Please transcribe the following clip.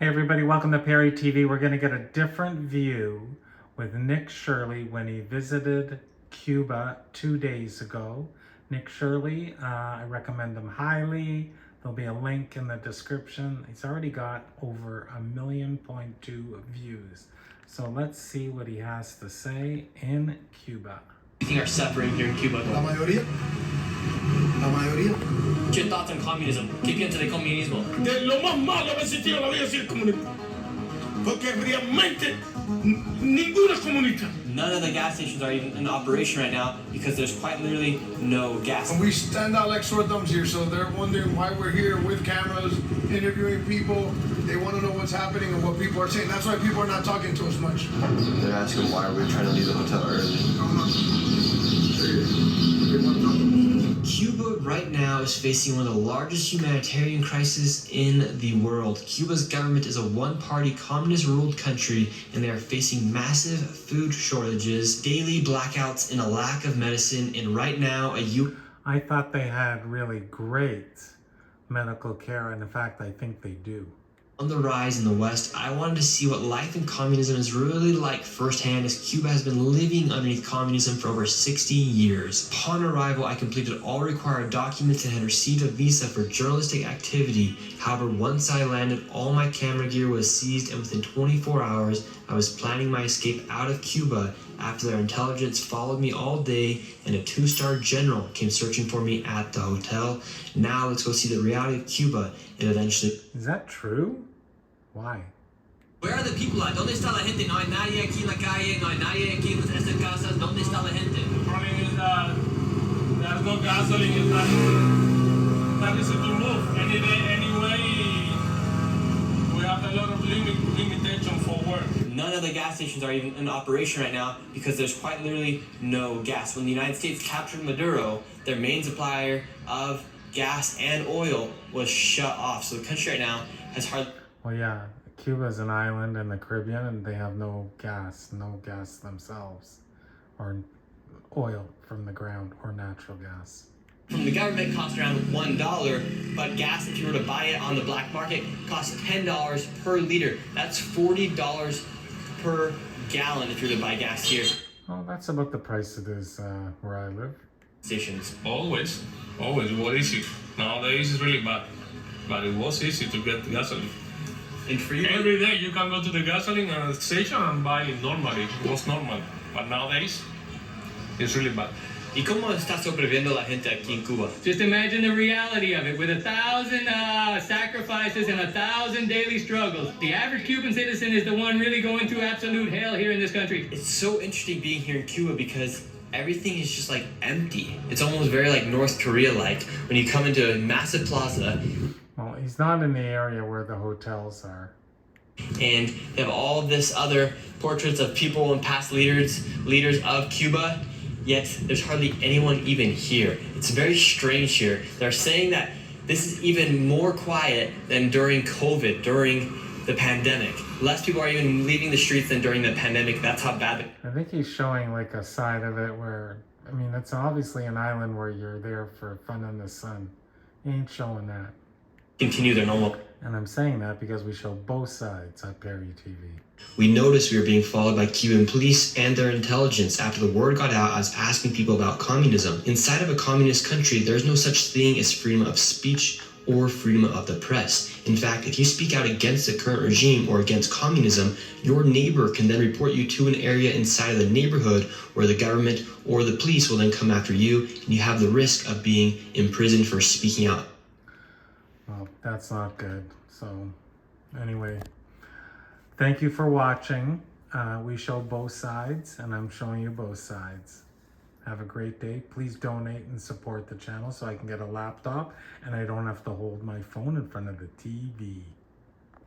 Hey everybody, welcome to Perry TV. We're going to get a different view with Nick Shirley when he visited Cuba 2 days ago. Nick Shirley, I recommend him highly. There'll be a link in the description. He's already got over 1.2 million views. So let's see what he has to say in Cuba. You think are suffering here in Cuba? La mayoría. La mayoría. What's your thoughts on communism? ¿Qué piensas de comunismo? De lo más malo que ha existido en la vida es el comunismo. Porque realmente ninguno es comunista. None of the gas stations are even in operation right now because there's quite literally no gas. And we stand out like sore thumbs here, so they're wondering why we're here with cameras, interviewing people. They want to know what's happening and what people are saying. That's why people are not talking to us much. They're asking why we're trying to leave the hotel early. Cuba right now is facing one of the largest humanitarian crises in the world. Cuba's government is a one-party communist-ruled country, and they are facing massive food shortages, daily blackouts, and a lack of medicine. And right now, I thought they had really great medical care, and in fact, I think they do. On the rise in the West, I wanted to see what life in communism is really like firsthand, as Cuba has been living underneath communism for over 60 years. Upon arrival, I completed all required documents and had received a visa for journalistic activity. However, once I landed, all my camera gear was seized, and within 24 hours, I was planning my escape out of Cuba after their intelligence followed me all day and a 2-star general came searching for me at the hotel. Now let's go see the reality of Cuba and eventually... Is that true? Why? Where are the people at? ¿Dónde está la gente? No hay nadie aquí en la calle, no hay nadie aquí en estas casas. ¿Dónde está la gente? The problem is that there's no gasoline. It's not easy to move. Anyway, we have a lot of limitation for work. None of the gas stations are even in operation right now because there's quite literally no gas. When the United States captured Maduro, their main supplier of gas and oil was shut off. So the country right now has hardly... Well, yeah, Cuba is an island in the Caribbean, and they have no gas themselves, or oil from the ground, or natural gas. From the government costs around $1, but gas, if you were to buy it on the black market, costs $10 per liter. That's $40 per gallon if you were to buy gas here. Well, that's about the price it is where I live. Stations. Always it was easy. Nowadays it's really bad, but it was easy to get gasoline. And for you, Every day you can go to the gasoline station and buy it normally. It was normal, but nowadays it's really bad. ¿Y cómo está sobreviviendo la gente aquí en Cuba? Just imagine the reality of it, with 1,000 sacrifices and 1,000 daily struggles. The average Cuban citizen is the one really going through absolute hell here in this country. It's so interesting being here in Cuba because everything is just like empty. It's almost very like North Korea-like when you come into a massive plaza. Well, he's not in the area where the hotels are. And they have all this other portraits of people and past leaders of Cuba, yet there's hardly anyone even here. It's very strange here. They're saying that this is even more quiet than during COVID, during the pandemic. Less people are even leaving the streets than during the pandemic. That's how bad it I think he's showing like a side of it where, I mean, it's obviously an island where you're there for fun in the sun. He ain't showing that. continue their normal. And I'm saying that because we show both sides on Perry TV. We noticed we were being followed by Cuban police and their intelligence after the word got out as asking people about communism. Inside of a communist country, there's no such thing as freedom of speech or freedom of the press. In fact, if you speak out against the current regime or against communism, your neighbor can then report you to an area inside of the neighborhood where the government or the police will then come after you, and you have the risk of being imprisoned for speaking out. Well, that's not good. So anyway, thank you for watching. We show both sides, and I'm showing you both sides. Have a great day. Please donate and support the channel so I can get a laptop and I don't have to hold my phone in front of the TV.